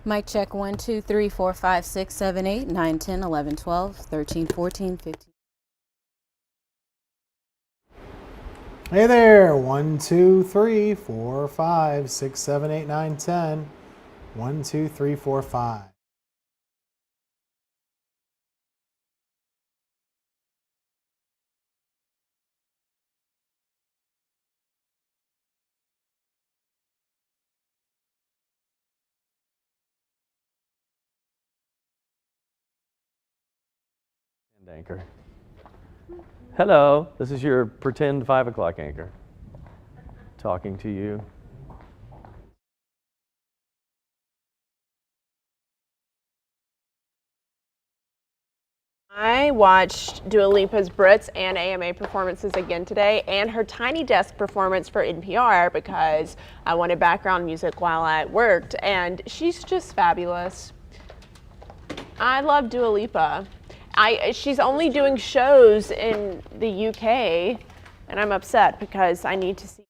Mic check 1, 2, 3, 4, 5, 6, 7, 8, 9, 10, 11, 12, 13, 14, 15. Hey there, 1, 2, 3, 4, 5, 6, 7, 8, 9, 10. 1, 2, 3, 4, 5. Anchor. Hello, this is your pretend 5 o'clock anchor talking to you. I watched Dua Lipa's Brits and AMA performances again today and her Tiny Desk performance for NPR because I wanted background music while I worked, and she's just fabulous. I love Dua Lipa. She's only doing shows in the UK, and I'm upset because I need to see.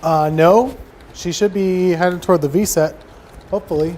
No, she should be headed toward the V set, hopefully.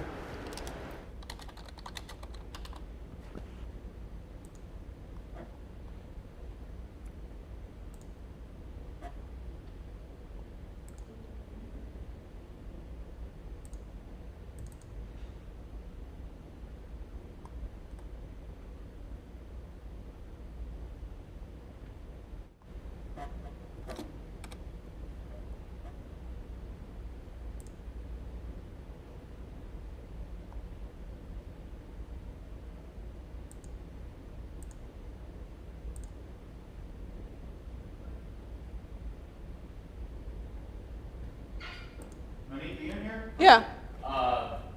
Monique, you in here? Yeah.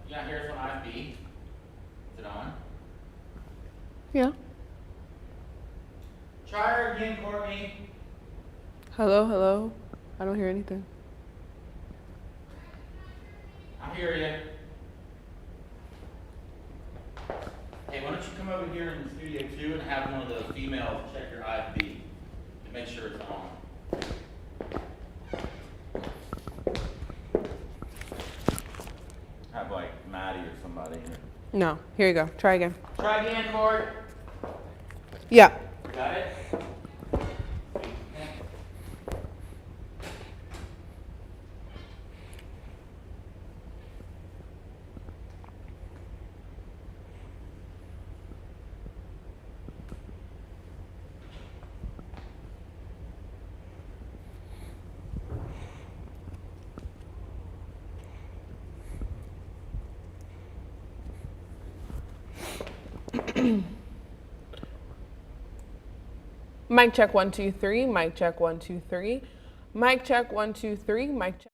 Yeah, here's one IB. Is it on? Yeah. Try her again, Courtney. Hello, hello. I don't hear anything. I hear you. Hey, why don't you come over here in the studio too and have one of the females check your IB to make sure it's on. Have like Maddie or somebody in it. No. Here you go. Try again. Try again, Court. Yeah. Got it? Mic check 1, 2, 3. Mic check 1, 2, 3. Mic check 1, 2, 3. Mic check.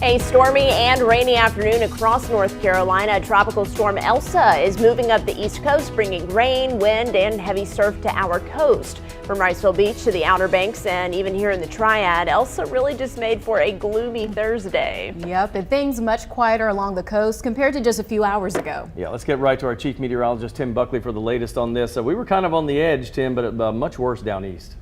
A stormy and rainy afternoon across North Carolina. Tropical storm Elsa is moving up the East Coast, bringing rain, wind, and heavy surf to our coast. From Riceville Beach to the Outer Banks and even here in the Triad, Elsa really just made for a gloomy Thursday. Yep, and things much quieter along the coast compared to just a few hours ago. Yeah, let's get right to our chief meteorologist, Tim Buckley, for the latest on this. We were kind of on the edge, Tim, but much worse down east.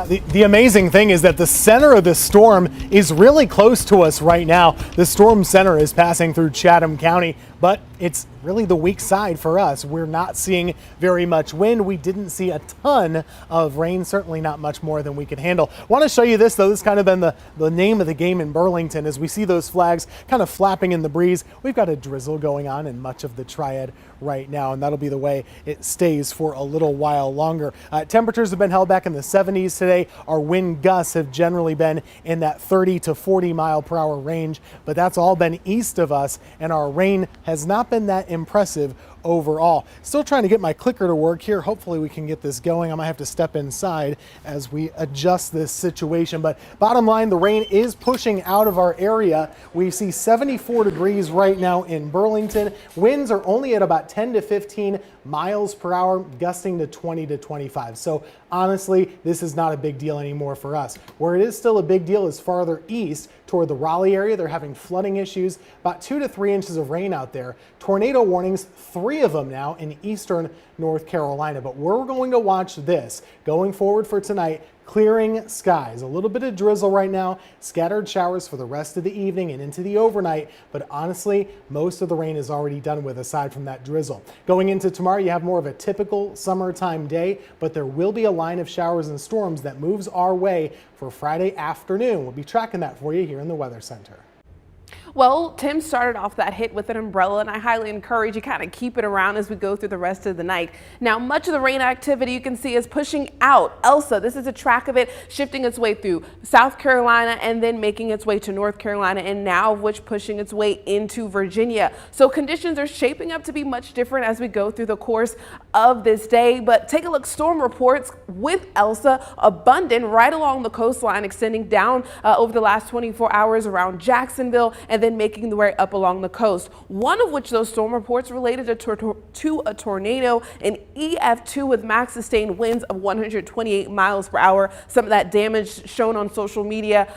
The amazing thing is that the center of the storm is really close to us right now. The storm center is passing through Chatham County, but it's really the weak side for us. We're not seeing very much wind. We didn't see a ton of rain, certainly not much more than we could handle. I want to show you this, though. This has kind of been the name of the game in Burlington. As we see those flags kind of flapping in the breeze, we've got a drizzle going on in much of the Triad right now, and that'll be the way it stays for a little while longer. Temperatures have been held back in the 70s today. Our wind gusts have generally been in that 30 to 40 mile per hour range, but that's all been east of us, and our rain has not been that impressive overall. Still trying to get my clicker to work here. Hopefully we can get this going. I might have to step inside as we adjust this situation. But bottom line, the rain is pushing out of our area. We see 74 degrees right now in Burlington. Winds are only at about 10 to 15 miles per hour, gusting to 20 to 25. So honestly, this is not a big deal anymore for us. Where it is still a big deal is farther east toward the Raleigh area. They're having flooding issues, about 2 to 3 inches of rain out there. Tornado warnings, 3 of them now in eastern North Carolina. But we're going to watch this going forward for tonight. Clearing skies, a little bit of drizzle right now, scattered showers for the rest of the evening and into the overnight, but honestly, most of the rain is already done with aside from that drizzle. Going into tomorrow, you have more of a typical summertime day, but there will be a line of showers and storms that moves our way for Friday afternoon. We'll be tracking that for you here in the Weather Center. Well, Tim started off that hit with an umbrella, and I highly encourage you kind of keep it around as we go through the rest of the night. Now, much of the rain activity you can see is pushing out. Elsa, this is a track of it, shifting its way through South Carolina and then making its way to North Carolina, and now of which pushing its way into Virginia. So conditions are shaping up to be much different as we go through the course of this day. But take a look, storm reports with Elsa abundant right along the coastline, extending down over the last 24 hours around Jacksonville and then making the way up along the coast. One of which those storm reports related to a tornado, an EF2 with max sustained winds of 128 miles per hour. Some of that damage shown on social media,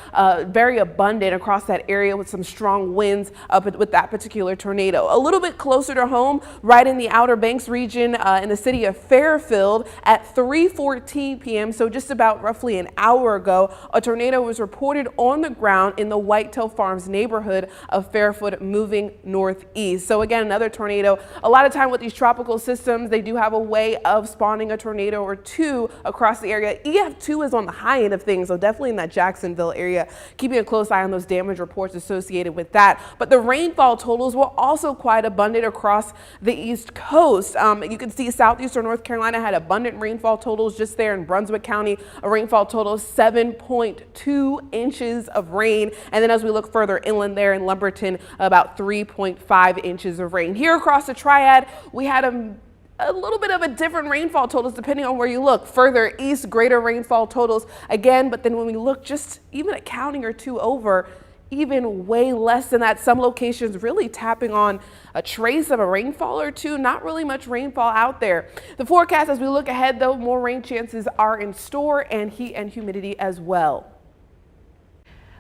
very abundant across that area with some strong winds with that particular tornado. A little bit closer to home, right in the Outer Banks region in the city of Fairfield at 3:14 p.m., so just about roughly an hour ago, a tornado was reported on the ground in the Whitetail Farms neighborhood of Fairfield moving northeast. So again, another tornado. A lot of time with these tropical systems, they do have a way of spawning a tornado or two across the area. EF2 is on the high end of things, so definitely in that Jacksonville area. Keeping a close eye on those damage reports associated with that. But the rainfall totals were also quite abundant across the East Coast. You can see southeastern North Carolina had abundant rainfall totals just there in Brunswick County, a rainfall total of 7.2 inches of rain. And then as we look further inland there in Lumberton, about 3.5 inches of rain. Here across the Triad, we had a little bit of a different rainfall totals depending on where you look. Further east, greater rainfall totals again, but then when we look just even a counting or two over, even way less than that. Some locations really tapping on a trace of a rainfall or two. Not really much rainfall out there. The forecast as we look ahead, though, more rain chances are in store, and heat and humidity as well.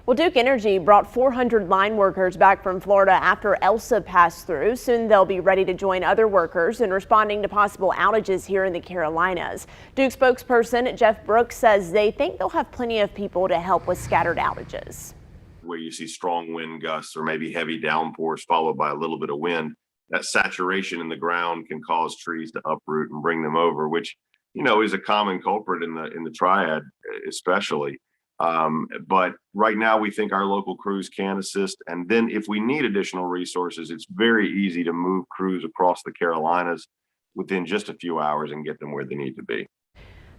Well, Duke Energy brought 400 line workers back from Florida after Elsa passed through. Soon they'll be ready to join other workers in responding to possible outages here in the Carolinas. Duke spokesperson Jeff Brooks says they think they'll have plenty of people to help with scattered outages. Where you see strong wind gusts or maybe heavy downpours followed by a little bit of wind, that saturation in the ground can cause trees to uproot and bring them over, which, you know, is a common culprit in the Triad especially. But right now we think our local crews can assist. And then if we need additional resources, it's very easy to move crews across the Carolinas within just a few hours and get them where they need to be.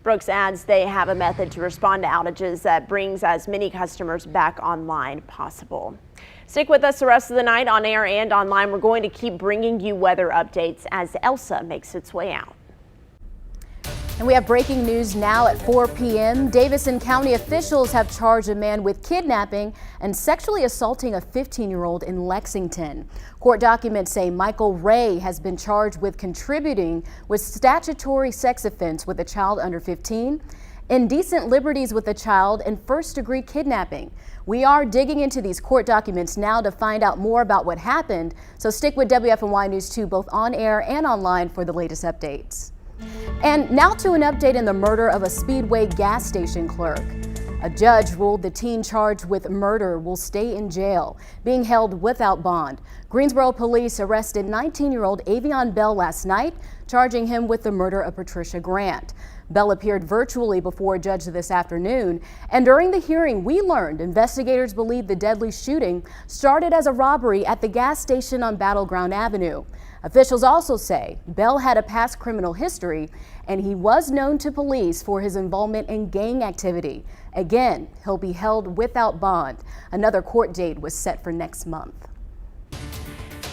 Brooks adds they have a method to respond to outages that brings as many customers back online possible. Stick with us the rest of the night on air and online. We're going to keep bringing you weather updates as Elsa makes its way out. And we have breaking news now at 4 p.m. Davison County officials have charged a man with kidnapping and sexually assaulting a 15-year-old in Lexington. Court documents say Michael Ray has been charged with contributing with statutory sex offense with a child under 15, indecent liberties with a child, and first-degree kidnapping. We are digging into these court documents now to find out more about what happened, so stick with WFMY News 2 both on air and online for the latest updates. And now to an update in the murder of a Speedway gas station clerk. A judge ruled the teen charged with murder will stay in jail, being held without bond. Greensboro police arrested 19-year-old Avion Bell last night, charging him with the murder of Patricia Grant. Bell appeared virtually before a judge this afternoon, and during the hearing we learned investigators believe the deadly shooting started as a robbery at the gas station on Battleground Avenue. Officials also say Bell had a past criminal history and he was known to police for his involvement in gang activity. Again, he'll be held without bond. Another court date was set for next month.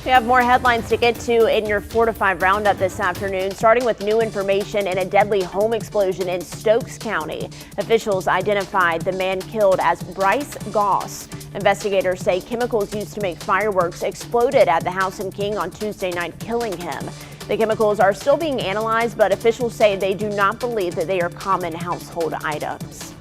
We have more headlines to get to in your 4 to 5 roundup this afternoon, starting with new information in a deadly home explosion in Stokes County. Officials identified the man killed as Bryce Goss. Investigators say chemicals used to make fireworks exploded at the house in King on Tuesday night, killing him. The chemicals are still being analyzed, but officials say they do not believe that they are common household items.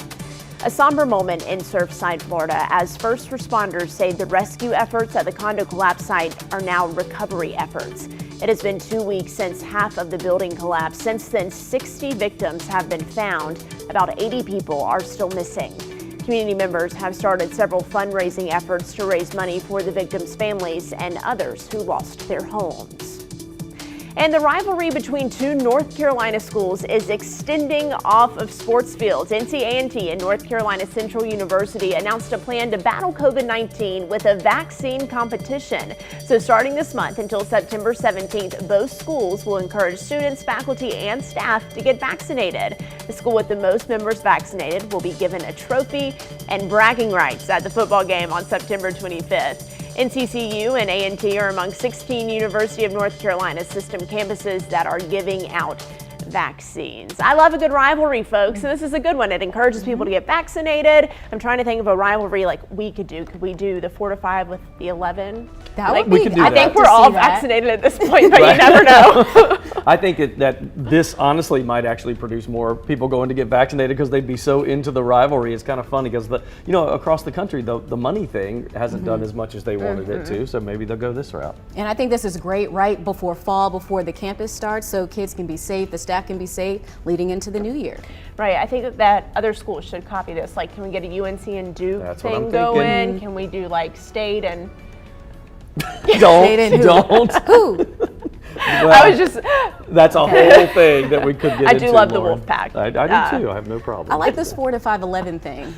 A somber moment in Surfside, Florida, as first responders say the rescue efforts at the condo collapse site are now recovery efforts. It has been 2 weeks since half of the building collapsed. Since then, 60 victims have been found. About 80 people are still missing. Community members have started several fundraising efforts to raise money for the victims' families and others who lost their homes. And the rivalry between two North Carolina schools is extending off of sports fields. NC&T and North Carolina Central University announced a plan to battle COVID-19 with a vaccine competition. So starting this month until September 17th, both schools will encourage students, faculty, and staff to get vaccinated. The school with the most members vaccinated will be given a trophy and bragging rights at the football game on September 25th. NCCU and A&T are among 16 University of North Carolina system campuses that are giving out vaccines. I love a good rivalry, folks, and this is a good one. It encourages people to get vaccinated. I'm trying to think of a rivalry like we could do. Could we do the 4 to 5 with the 11? That like, would be. we could do I that. think we're all vaccinated at this point, but Right. you never know. I think that this honestly might actually produce more people going to get vaccinated because they'd be so into the rivalry. It's kind of funny because across the country, the money thing hasn't done as much as they wanted it to. So maybe they'll go this route. And I think this is great right before fall, before the campus starts, so kids can be safe, the staff can be safe leading into the new year. Right. I think that other schools should copy this. Like, can we get a UNC and Duke That's what I'm thing going? thinking. Can we do like state and? Don't. Who? Well, I was just. that's a whole thing that we could get into. I do love the Lauren. wolf pack. I do too. I have no problem. I like this 4 to 5, 11 thing.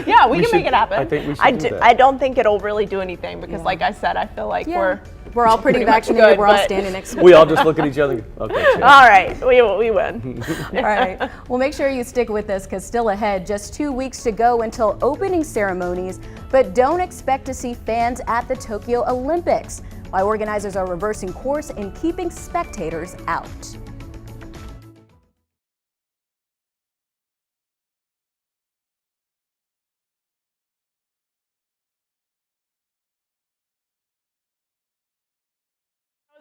Yeah, we can should- make it happen. I think we should do that. I don't think it'll really do anything because, like I said, I feel like we're all pretty much vaccinated. good, We're all but- standing next to We all just look at each other. Okay. Chill. all right. We win. All right. Well, make sure you stick with us because still ahead, just 2 weeks to go until opening ceremonies, but don't expect to see fans at the Tokyo Olympics. Why organizers are reversing course and keeping spectators out.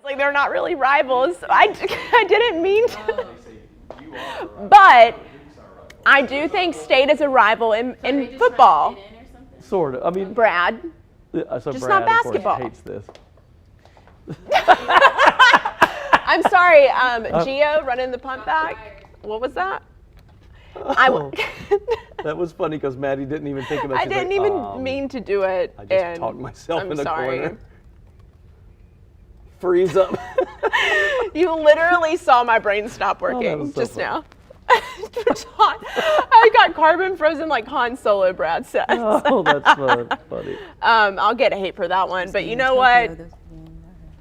Like, they're not really rivals. I didn't mean to. But I do think state is a rival in football. Sort of. I mean, Brad. so just Brad, not of course, basketball. hates this. I'm sorry, Gio running the punt back. What was that? That was funny because Maddie didn't even think about it. I didn't even mean to do it. I just talked myself I'm in the sorry. corner. Freeze up. You literally saw my brain stop working was so just funny. now. I got carbon frozen like Han Solo, Brad says. Oh, that's funny. I'll get hate for that one, but you know what?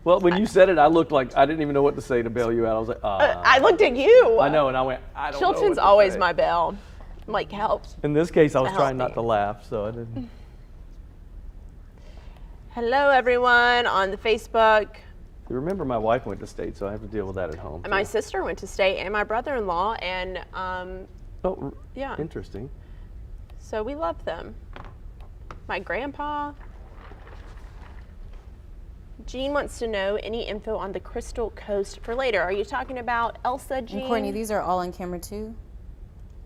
Well, when you said it, I looked like I didn't even know what to say to bail you out. I was like, I looked at you. I know, and I went, I don't know what Chilton's to always say. my bail. I'm like, help. In this case, I was Help trying not me. to laugh, so I didn't. Hello, everyone on the Facebook. Remember, my wife went to state, so I have to deal with that at home. And my sister went to state, and my brother-in-law, and yeah. Interesting. So we love them. My grandpa. Jean wants to know any info on the Crystal Coast for later. Are you talking about Elsa, Jean? And Courtney, these are all on camera too.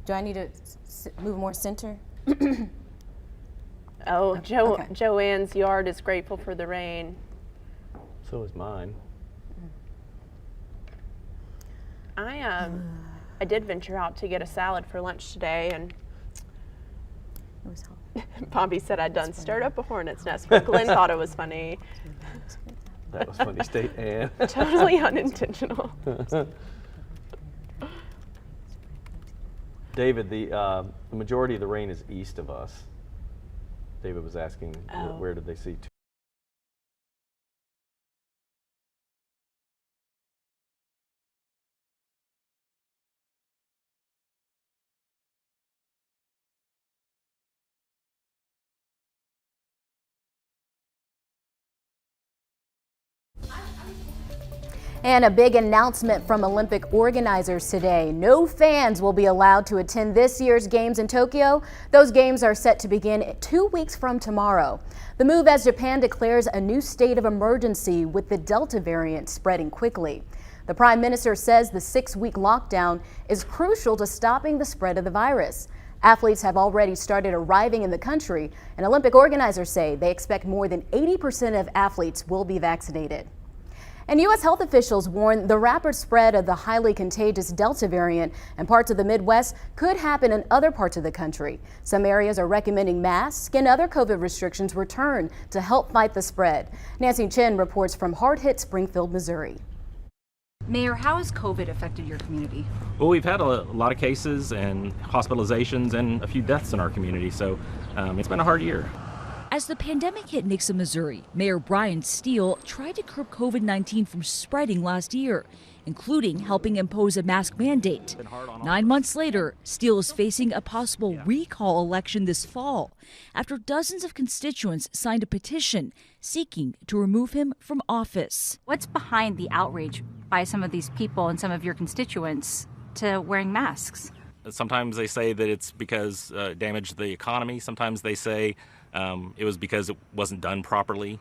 Do I need to move more center? Oh, Okay. Joanne's yard is grateful for the rain. So is mine. I did venture out to get a salad for lunch today, and It was hot. Bobby said I'd done stirred up a hornet's nest, but Glenn thought it was funny. That was funny, State Ann. Totally unintentional. David, the majority of the rain is east of us. David was asking, where did they see? And a big announcement from Olympic organizers today. No fans will be allowed to attend this year's games in Tokyo. Those games are set to begin 2 weeks from tomorrow. The move as Japan declares a new state of emergency with the Delta variant spreading quickly. The Prime Minister says the 6-week lockdown is crucial to stopping the spread of the virus. Athletes have already started arriving in the country, and Olympic organizers say they expect more than 80% of athletes will be vaccinated. And U.S. health officials warn the rapid spread of the highly contagious Delta variant in parts of the Midwest could happen in other parts of the country. Some areas are recommending masks and other COVID restrictions return to help fight the spread. Nancy Chen reports from hard-hit Springfield, Missouri. Mayor, how has COVID affected your community? Well, we've had a lot of cases and hospitalizations and a few deaths in our community, so it's been a hard year. As the pandemic hit Nixa, Missouri, Mayor Brian Steele tried to curb COVID-19 from spreading last year, including helping impose a mask mandate. 9 months later, Steele is facing a possible recall election this fall after dozens of constituents signed a petition seeking to remove him from office. What's behind the outrage by some of these people and some of your constituents to wearing masks? Sometimes they say that it's because it damaged the economy. Sometimes they say it was because it wasn't done properly.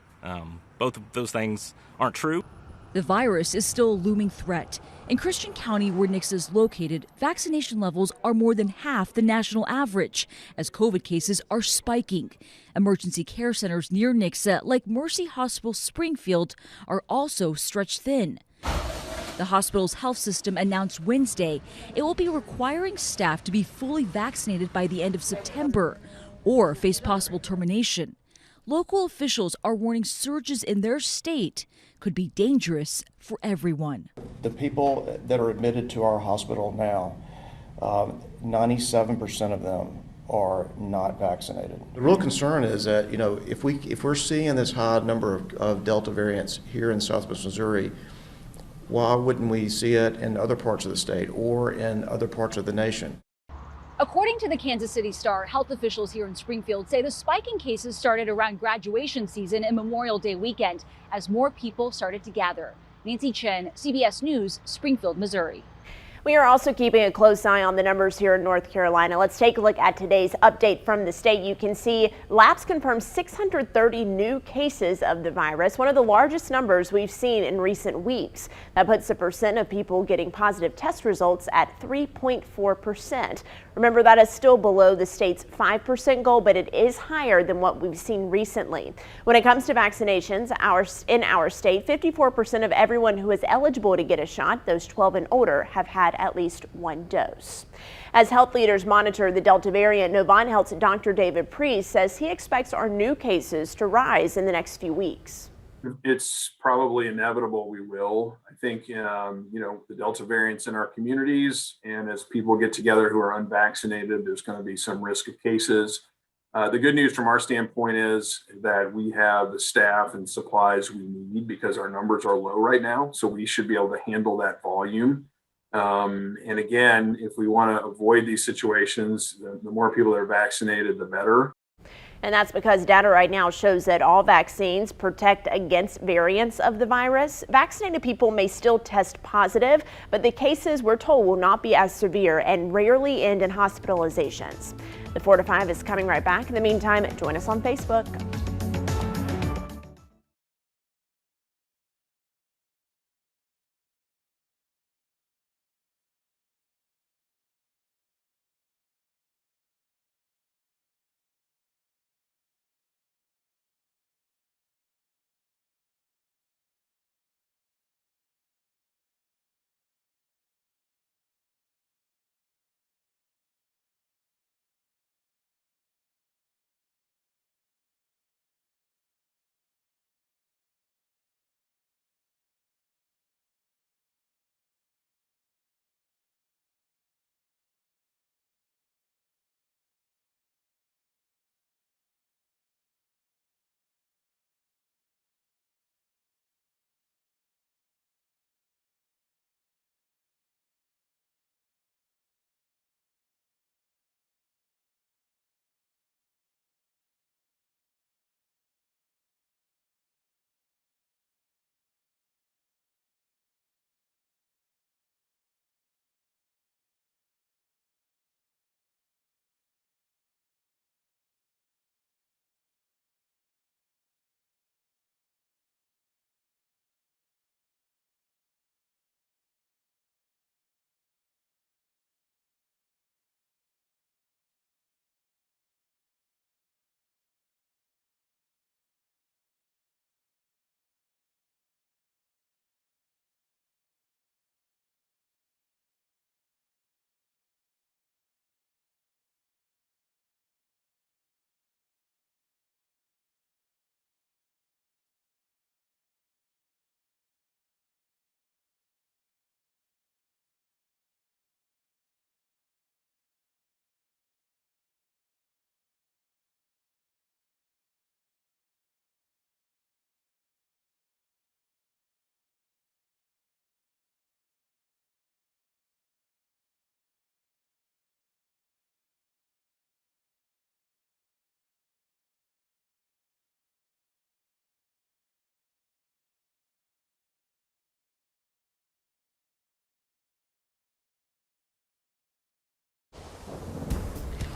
Both of those things aren't true. The virus is still a looming threat. In Christian County, where Nixa is located, vaccination levels are more than half the national average as COVID cases are spiking. Emergency care centers near Nixa, like Mercy Hospital Springfield, are also stretched thin. The hospital's health system announced Wednesday it will be requiring staff to be fully vaccinated by the end of September or face possible termination. Local officials are warning surges in their state could be dangerous for everyone. The people that are admitted to our hospital now, 97% of them are not vaccinated. The real concern is that, if we're seeing this high number of Delta variants here in Southwest Missouri, why wouldn't we see it in other parts of the state or in other parts of the nation? According to the Kansas City Star, health officials here in Springfield say the spike in cases started around graduation season and Memorial Day weekend as more people started to gather. Nancy Chen, CBS News, Springfield, Missouri. We are also keeping a close eye on the numbers here in North Carolina. Let's take a look at today's update from the state. You can see labs confirmed 630 new cases of the virus, one of the largest numbers we've seen in recent weeks. That puts the percent of people getting positive test results at 3.4%. Remember, that is still below the state's 5% goal, but it is higher than what we've seen recently. When it comes to vaccinations, in our state, 54% of everyone who is eligible to get a shot, those 12 and older, have had at least one dose. As health leaders monitor the Delta variant, Novant Health's Dr. David Priest says he expects our new cases to rise in the next few weeks. It's probably inevitable we will. I think, the Delta variant's in our communities, and as people get together who are unvaccinated, there's going to be some risk of cases. The good news from our standpoint is that we have the staff and supplies we need because our numbers are low right now, so we should be able to handle that volume. And again, if we want to avoid these situations, the more people that are vaccinated, the better. And that's because data right now shows that all vaccines protect against variants of the virus. Vaccinated people may still test positive, but the cases, we're told, will not be as severe and rarely end in hospitalizations. The 4 to 5 is coming right back. In the meantime, join us on Facebook.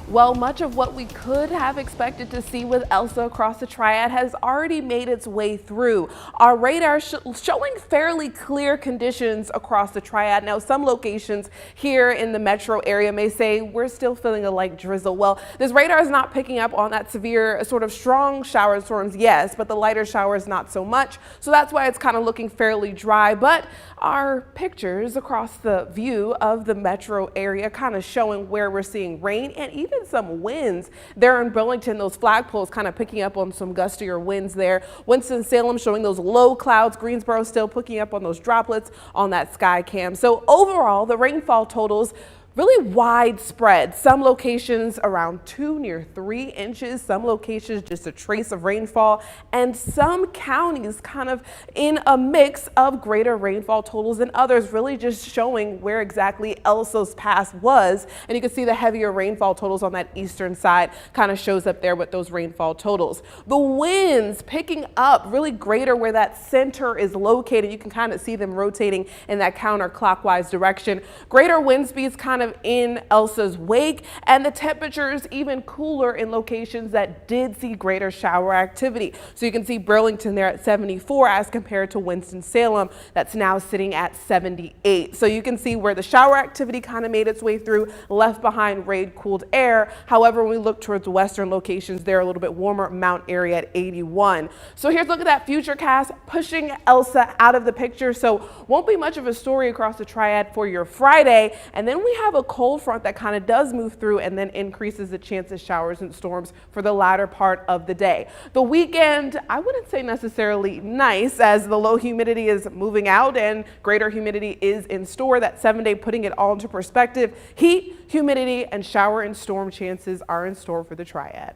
Well, much of what we could have expected to see with Elsa across the triad has already made its way through. Our radar showing fairly clear conditions across the triad. Now, some locations here in the metro area may say we're still feeling a light drizzle. Well, this radar is not picking up on that severe sort of strong shower storms, yes, but the lighter showers not so much. So that's why it's kind of looking fairly dry. But our pictures across the view of the metro area kind of showing where we're seeing rain and even some winds there in Burlington. Those flagpoles kind of picking up on some gustier winds there. Winston-Salem showing those low clouds. Greensboro still picking up on those droplets on that sky cam. So overall, the rainfall totals really widespread. Some locations around 2 near 3 inches, some locations just a trace of rainfall, and some counties kind of in a mix of greater rainfall totals than others, really just showing where exactly Elsa's path was. And you can see the heavier rainfall totals on that eastern side kind of shows up there with those rainfall totals. The winds picking up really greater where that center is located. You can kind of see them rotating in that counterclockwise direction. Greater wind speeds kind of in Elsa's wake, and the temperatures even cooler in locations that did see greater shower activity. So you can see Burlington there at 74 as compared to Winston-Salem that's now sitting at 78. So you can see where the shower activity kind of made its way through, left behind rain cooled air. However, when we look towards western locations, they're a little bit warmer. Mount Airy at 81. So here's a look at that futurecast pushing Elsa out of the picture. So won't be much of a story across the triad for your Friday. And then we have a cold front that kind of does move through and then increases the chance of showers and storms for the latter part of the day. The weekend, I wouldn't say necessarily nice, as the low humidity is moving out and greater humidity is in store. That 7-day putting it all into perspective. Heat, humidity, and shower and storm chances are in store for the triad.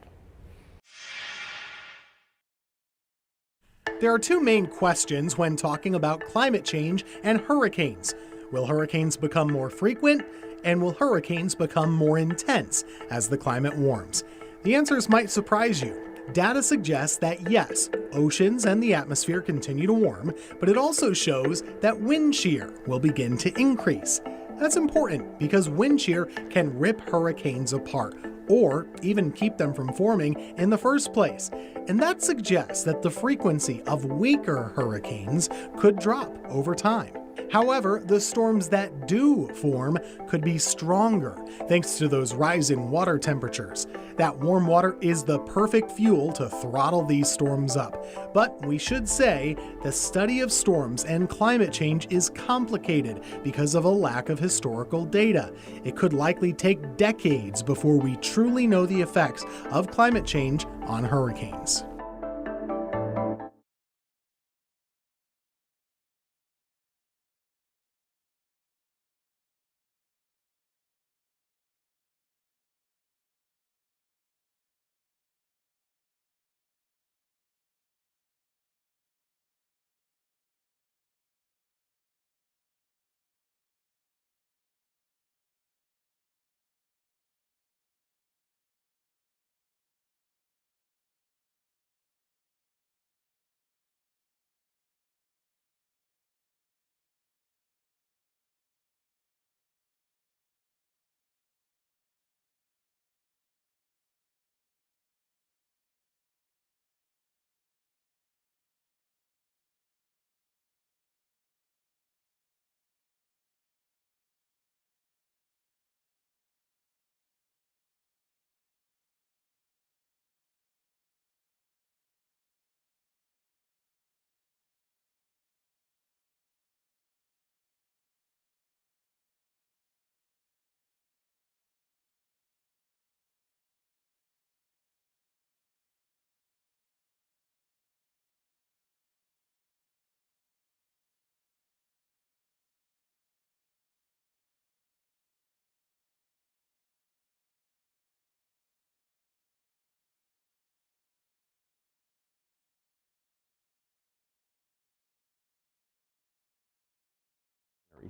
There are two main questions when talking about climate change and hurricanes. Will hurricanes become more frequent? And will hurricanes become more intense as the climate warms? The answers might surprise you. Data suggests that yes, oceans and the atmosphere continue to warm, but it also shows that wind shear will begin to increase. That's important because wind shear can rip hurricanes apart or even keep them from forming in the first place. And that suggests that the frequency of weaker hurricanes could drop over time. However, the storms that do form could be stronger thanks to those rising water temperatures. That warm water is the perfect fuel to throttle these storms up. But we should say the study of storms and climate change is complicated because of a lack of historical data. It could likely take decades before we truly know the effects of climate change on hurricanes.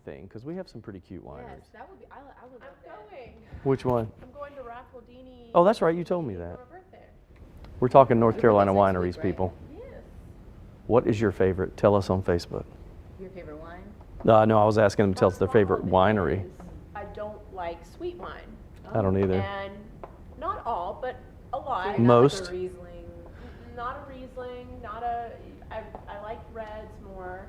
Thing because we have some pretty cute wineries. Yes, that would be. I would love that. Going. Which one? I'm going to Raffledini. Oh, that's right. You told me that. For my birthday. We're talking North Carolina wineries, people. Yes. What is your favorite? Tell us on Facebook. Your favorite wine? No, I was asking them to tell us their favorite winery. I don't like sweet wine. I don't either. And not all, but a lot. Most. Not like a Riesling. Not a Riesling. Not a. I like reds more.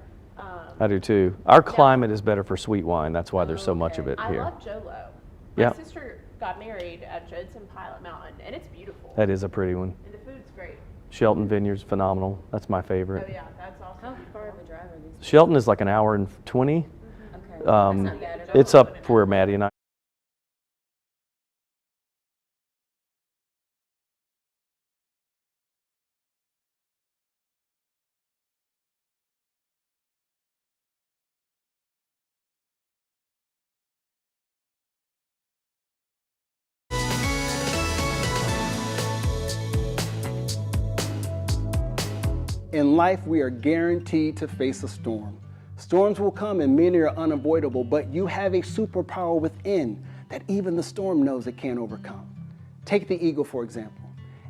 I do too. Our climate is better for sweet wine. That's why there's so much of it I here. love Jolo. Yeah. My sister got married at Judson Pilot Mountain, and it's beautiful. That is a pretty one. And the food's great. Shelton Vineyard's phenomenal. That's my Oh favorite. yeah, that's awesome. How far of a drive are these? Shelton is like an hour and 20. Okay. That's not bad at all. It's up where Maddie and I. In life, we are guaranteed to face a storm. Storms will come and many are unavoidable, but you have a superpower within that even the storm knows it can't overcome. Take the eagle, for example.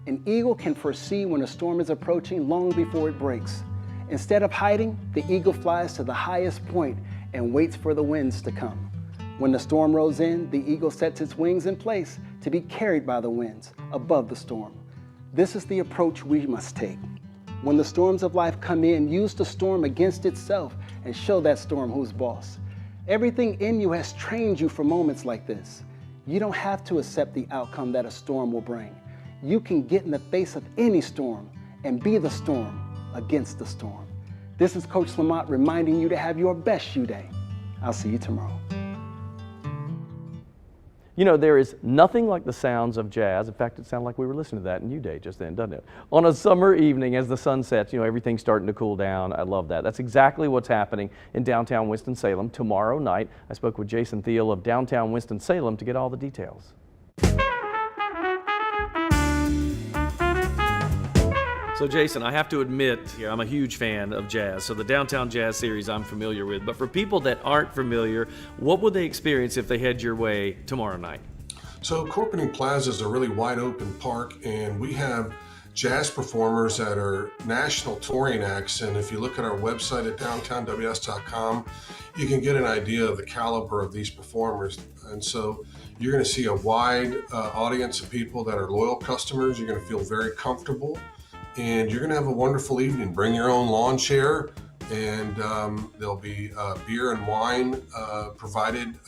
An eagle can foresee when a storm is approaching long before it breaks. Instead of hiding, the eagle flies to the highest point and waits for the winds to come. When the storm rolls in, the eagle sets its wings in place to be carried by the winds above the storm. This is the approach we must take. When the storms of life come in, use the storm against itself and show that storm who's boss. Everything in you has trained you for moments like this. You don't have to accept the outcome that a storm will bring. You can get in the face of any storm and be the storm against the storm. This is Coach Lamont reminding you to have your best shoe day. I'll see you tomorrow. You know, there is nothing like the sounds of jazz. In fact, it sounded like we were listening to that in U-Day just then, doesn't it? On a summer evening as the sun sets, you know, everything's starting to cool down. I love that. That's exactly what's happening in downtown Winston-Salem tomorrow night. I spoke with Jason Thiel of downtown Winston-Salem to get all the details. So Jason, I have to admit here, I'm a huge fan of jazz. So the Downtown Jazz series I'm familiar with. But for people that aren't familiar, what would they experience if they head your way tomorrow night? So Corporating Plaza is a really wide open park, and we have jazz performers that are national touring acts. And if you look at our website at downtownws.com, you can get an idea of the caliber of these performers. And so you're going to see a wide audience of people that are loyal customers. You're going to feel very comfortable, and you're going to have a wonderful evening. Bring your own lawn chair, and there'll be beer and wine provided,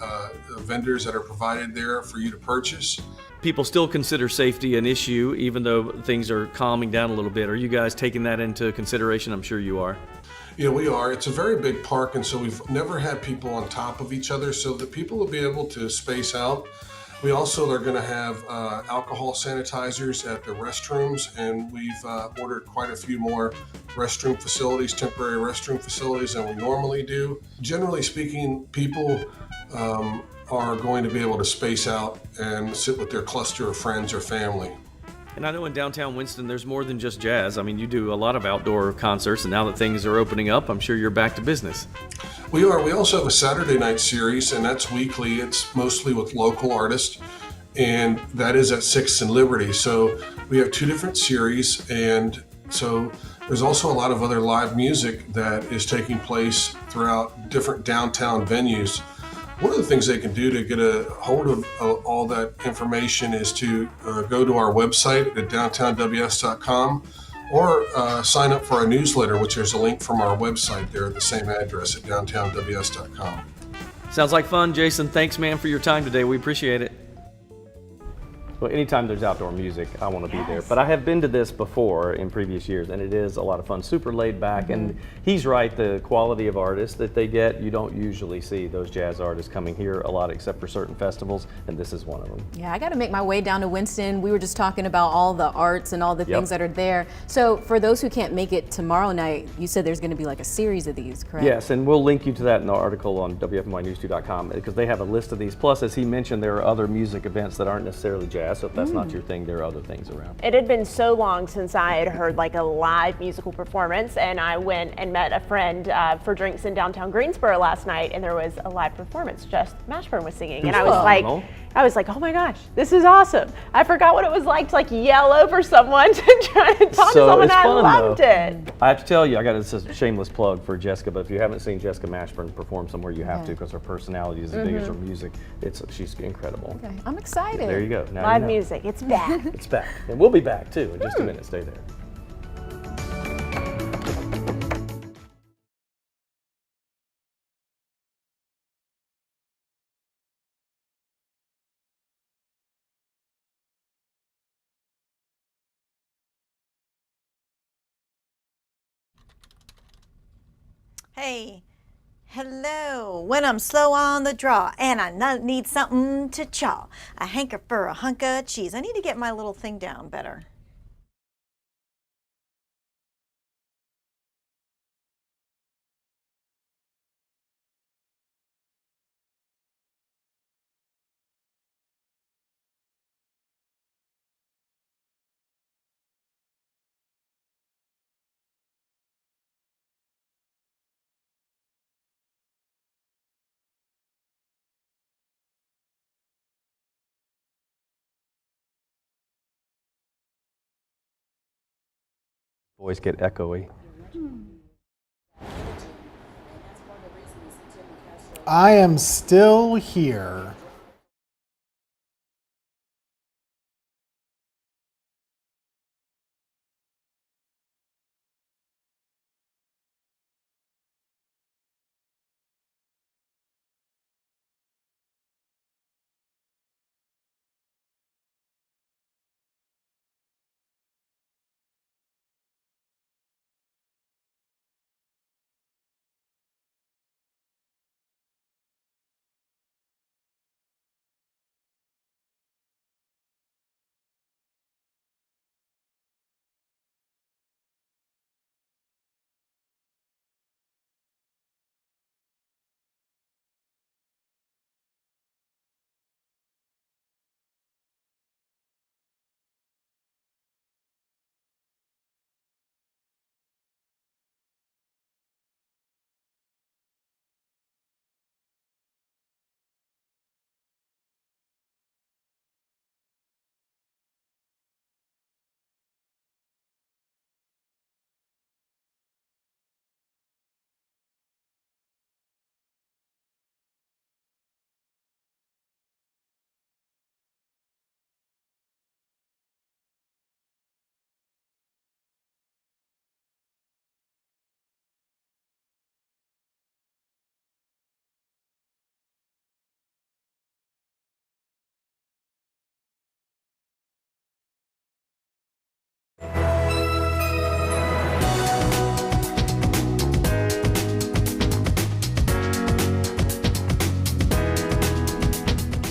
vendors that are provided there for you to purchase. People still consider safety an issue, even though things are calming down a little bit. Are you guys taking that into consideration? I'm sure you are. Yeah, we are. It's a very big park, and so we've never had people on top of each other, so that people will be able to space out. We also are going to have alcohol sanitizers at the restrooms, and we've ordered quite a few more restroom facilities, temporary restroom facilities, than we normally do. Generally speaking, people are going to be able to space out and sit with their cluster of friends or family. And I know in downtown Winston, there's more than just jazz. I mean, you do a lot of outdoor concerts, and now that things are opening up, I'm sure you're back to business. We are. We also have a Saturday night series, and that's weekly. It's mostly with local artists, and that is at 6th and Liberty. So we have 2 different series, and so there's also a lot of other live music that is taking place throughout different downtown venues. One of the things they can do to get a hold of all that information is to go to our website at downtownws.com, or sign up for our newsletter, which there's a link from our website there at the same address at downtownws.com. Sounds like fun, Jason. Thanks, man, for your time today. We appreciate it. Well, anytime there's outdoor music, I want to be there. But I have been to this before in previous years, and it is a lot of fun, super laid back. And he's right, the quality of artists that they get, you don't usually see those jazz artists coming here a lot except for certain festivals, and this is one of them. Yeah, I got to make my way down to Winston. We were just talking about all the arts and all the things that are there. So for those who can't make it tomorrow night, you said there's going to be like a series of these, correct? Yes, and we'll link you to that in the article on WFMYnews2.com, because they have a list of these. Plus, as he mentioned, there are other music events that aren't necessarily jazz. So if that's not your thing, there are other things around. It had been so long since I had heard like a live musical performance, and I went and met a friend for drinks in downtown Greensboro last night, and there was a live performance. Just Mashburn was singing, and I was like, oh my gosh, this is awesome. I forgot what it was like to like yell over someone to try to talk to someone. It's fun, I loved it. I have to tell you, this is a shameless plug for Jessica, but if you haven't seen Jessica Mashburn perform somewhere, you have to, because her personality is as big as her music. She's incredible. Okay, I'm excited. There you go. Now Live you know. music, it's back. It's back. And we'll be back too in just a minute. Stay there. Hey, hello. When I'm slow on the draw and I need something to chaw, I hanker for a hunk of cheese. I need to get my little thing down better. Voice get echoey. I am still here.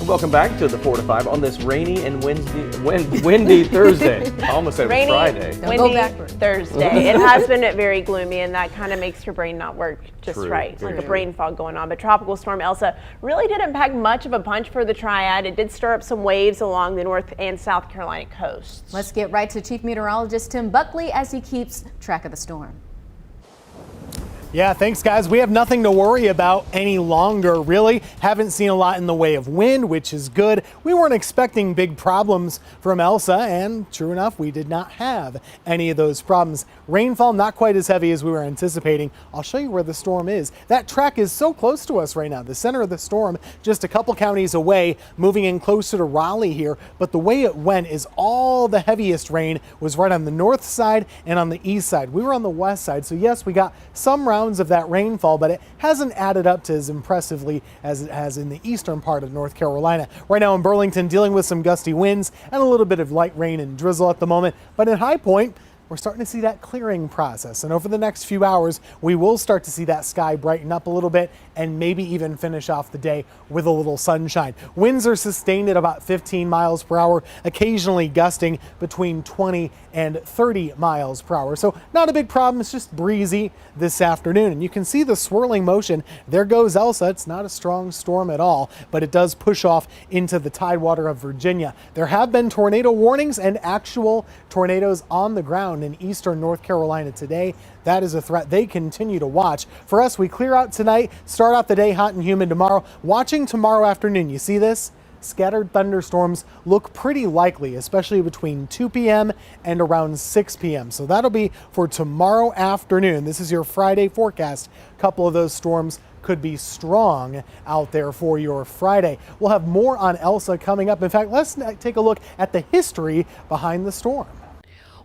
Welcome back to the 4 to 5 on this rainy and windy Thursday. I almost said Rainy, Friday. windy Thursday. It has been very gloomy, and that kind of makes your brain not work just True, right. very Like a true. brain fog going on. But Tropical Storm Elsa really didn't pack much of a punch for the Triad. It did stir up some waves along the North and South Carolina coasts. Let's get right to Chief Meteorologist Tim Buckley as he keeps track of the storm. Yeah, thanks guys. We have nothing to worry about any longer, really. Haven't seen a lot in the way of wind, which is good. We weren't expecting big problems from Elsa, and true enough, we did not have any of those problems. Rainfall not quite as heavy as we were anticipating. I'll show you where the storm is. That track is so close to us right now. The center of the storm just a couple counties away, moving in closer to Raleigh here. But the way it went is all the heaviest rain was right on the north side and on the east side. We were on the west side, so yes, we got some rounds of that rainfall, but it hasn't added up to as impressively as it has in the eastern part of North Carolina. Right now in Burlington, dealing with some gusty winds and a little bit of light rain and drizzle at the moment, but in High Point, we're starting to see that clearing process. And over the next few hours, we will start to see that sky brighten up a little bit and maybe even finish off the day with a little sunshine. Winds are sustained at about 15 miles per hour, occasionally gusting between 20 and 30 miles per hour. So not a big problem. It's just breezy this afternoon. And you can see the swirling motion. There goes Elsa. It's not a strong storm at all, but it does push off into the tidewater of Virginia. There have been tornado warnings and actual tornadoes on the ground in eastern North Carolina today. That is a threat they continue to watch. For us, we clear out tonight, start out the day hot and humid tomorrow. Watching tomorrow afternoon, you see this? Scattered thunderstorms look pretty likely, especially between 2 p.m. and around 6 p.m. So that'll be for tomorrow afternoon. This is your Friday forecast. A couple of those storms could be strong out there for your Friday. We'll have more on Elsa coming up. In fact, let's take a look at the history behind the storm.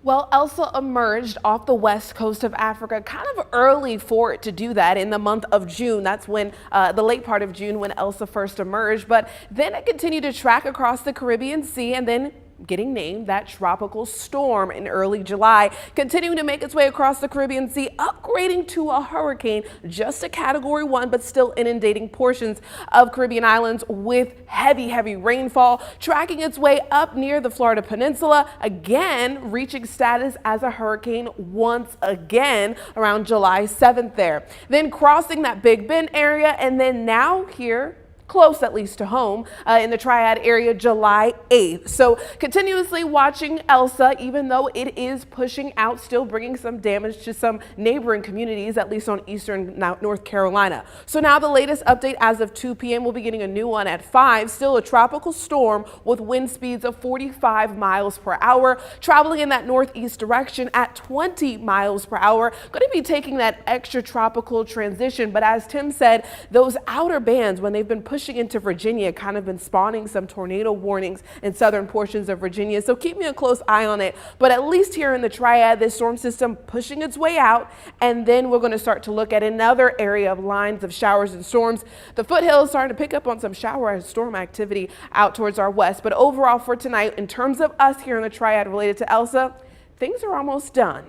Well, Elsa emerged off the west coast of Africa kind of early for it to do that in the month of June. That's when the late part of June when Elsa first emerged. But then it continued to track across the Caribbean Sea and then getting named that tropical storm in early July, continuing to make its way across the Caribbean Sea, upgrading to a hurricane, just a Category 1, but still inundating portions of Caribbean islands with heavy rainfall, tracking its way up near the Florida Peninsula, again reaching status as a hurricane once again around July 7th there. Then crossing that Big Bend area, and then now here close at least to home in the Triad area July 8th. So continuously watching Elsa, even though it is pushing out, still bringing some damage to some neighboring communities, at least on eastern North Carolina. So now the latest update as of 2 p.m. we'll be getting a new one at 5. Still a tropical storm with wind speeds of 45 miles per hour, traveling in that northeast direction at 20 miles per hour. Going to be taking that extra tropical transition, but as Tim said, those outer bands, when they've been pushing into Virginia, kind of been spawning some tornado warnings in southern portions of Virginia. So keeping a close eye on it. But at least here in the Triad, this storm system pushing its way out. And then we're going to start to look at another area of lines of showers and storms. The foothills starting to pick up on some shower and storm activity out towards our west. But overall for tonight, in terms of us here in the Triad related to Elsa, things are almost done.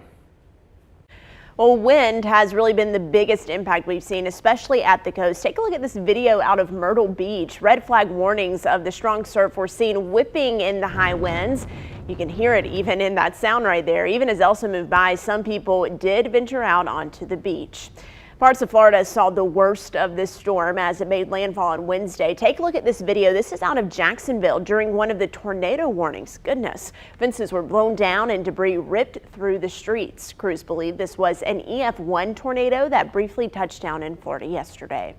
Well, wind has really been the biggest impact we've seen, especially at the coast. Take a look at this video out of Myrtle Beach. Red flag warnings of the strong surf were seen whipping in the high winds. You can hear it even in that sound right there. Even as Elsa moved by, some people did venture out onto the beach. Parts of Florida saw the worst of this storm as it made landfall on Wednesday. Take a look at this video. This is out of Jacksonville during one of the tornado warnings. Goodness. Fences were blown down and debris ripped through the streets. Crews believe this was an EF1 tornado that briefly touched down in Florida yesterday.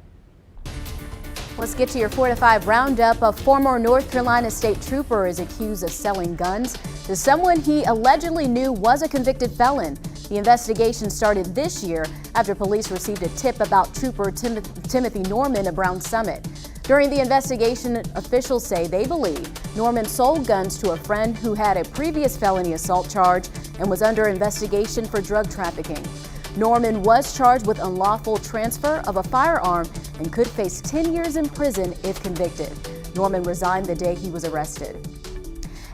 Let's get to your 4 to 5 roundup. A former North Carolina state trooper is accused of selling guns to someone he allegedly knew was a convicted felon. The investigation started this year after police received a tip about Trooper Timothy Norman of Brown Summit. During the investigation, officials say they believe Norman sold guns to a friend who had a previous felony assault charge and was under investigation for drug trafficking. Norman was charged with unlawful transfer of a firearm and could face 10 years in prison if convicted. Norman resigned the day he was arrested.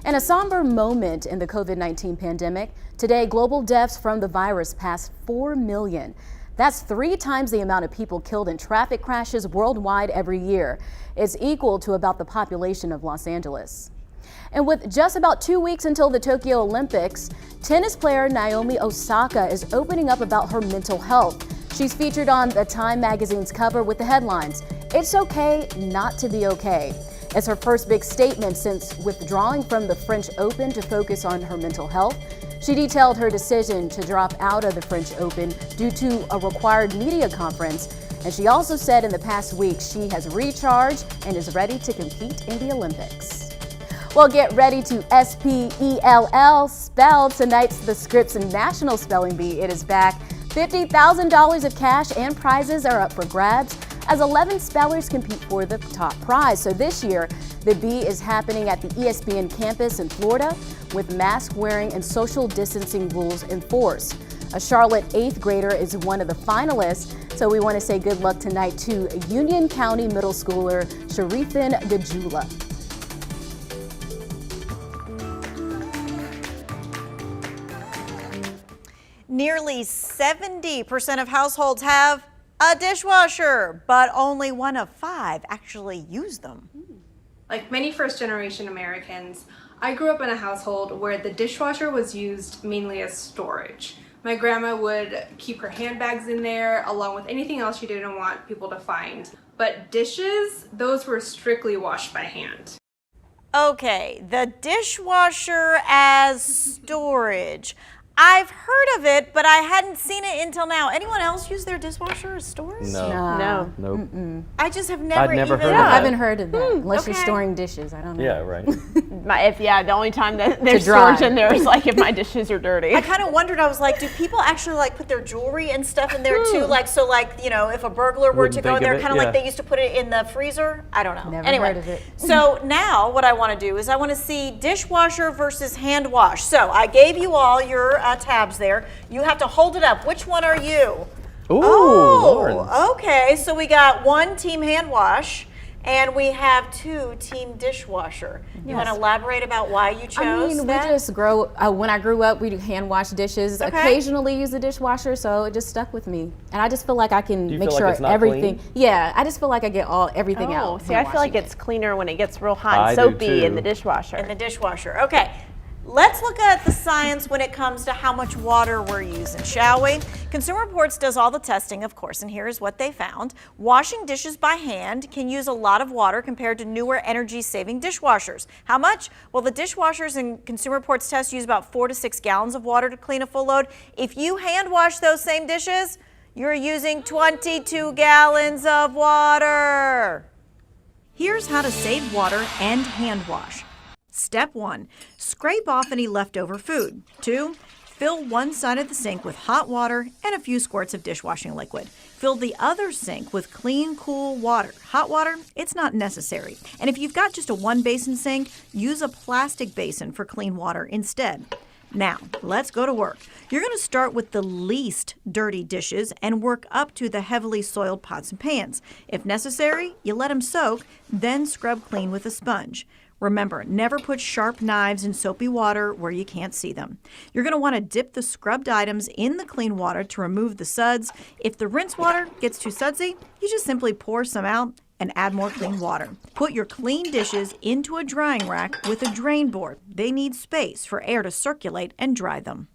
And a somber moment in the COVID-19 pandemic. Today, global deaths from the virus passed 4 million. That's 3 times the amount of people killed in traffic crashes worldwide every year. It's equal to about the population of Los Angeles. And with just about 2 weeks until the Tokyo Olympics, tennis player Naomi Osaka is opening up about her mental health. She's featured on the Time magazine's cover with the headlines, "It's okay not to be okay." It's her first big statement since withdrawing from the French Open to focus on her mental health. She detailed her decision to drop out of the French Open due to a required media conference. And she also said in the past week she has recharged and is ready to compete in the Olympics. Well, get ready to SPELL spell tonight's The Scripps National Spelling Bee. It is back. $50,000 of cash and prizes are up for grabs as 11 spellers compete for the top prize. So this year, the bee is happening at the ESPN campus in Florida with mask wearing and social distancing rules in force. A Charlotte 8th grader is one of the finalists, so we want to say good luck tonight to Union County middle schooler Sharifin Gajula. Nearly 70% of households have a dishwasher, but only 1 of 5 actually use them. Like many first-generation Americans, I grew up in a household where the dishwasher was used mainly as storage. My grandma would keep her handbags in there along with anything else she didn't want people to find. But dishes, those were strictly washed by hand. Okay, the dishwasher as storage. I've heard of it, but I hadn't seen it until now. Anyone else use their dishwasher as storage? No. Nope. I just have never I'd never even heard of I that. haven't heard of that unless okay. you're storing dishes. I don't know. Yeah, right. The only time that there's dry. storage in there is like if my dishes are dirty. I kind of wondered, I was like, do people actually like put their jewelry and stuff in there too? Like, so like, you know, if a burglar were Wouldn't to go think in of there, it, kind of yeah. like they used to put it in the freezer? I don't know. Never Anyway, heard of it. So now what I want to do is I want to see dishwasher versus hand wash. So I gave you all your tabs there. You have to hold it up. Which one are you? Ooh, Lauren. Okay. So we got 1 team hand wash and we have 2 team dishwasher. You want to elaborate about why you chose I mean, that? we just when I grew up, we hand wash dishes, occasionally use the dishwasher, so it just stuck with me. And I just feel like I can Do you make feel like sure it's not everything, clean? yeah, I just feel like I get everything out. See, I feel like it's cleaner when it gets real hot I and do soapy in too. the dishwasher. In the dishwasher. Okay. Let's look at the science when it comes to how much water we're using, shall we? Consumer Reports does all the testing, of course, and here's what they found. Washing dishes by hand can use a lot of water compared to newer energy-saving dishwashers. How much? Well, the dishwashers in Consumer Reports test use about 4 to 6 gallons of water to clean a full load. If you hand wash those same dishes, you're using 22 gallons of water. Here's how to save water and hand wash. Step 1, scrape off any leftover food. 2, fill one side of the sink with hot water and a few squirts of dishwashing liquid. Fill the other sink with clean, cool water. Hot water, it's not necessary. And if you've got just a 1-basin sink, use a plastic basin for clean water instead. Now, let's go to work. You're going to start with the least dirty dishes and work up to the heavily soiled pots and pans. If necessary, you let them soak, then scrub clean with a sponge. Remember, never put sharp knives in soapy water where you can't see them. You're going to want to dip the scrubbed items in the clean water to remove the suds. If the rinse water gets too sudsy, you just simply pour some out and add more clean water. Put your clean dishes into a drying rack with a drain board. They need space for air to circulate and dry them.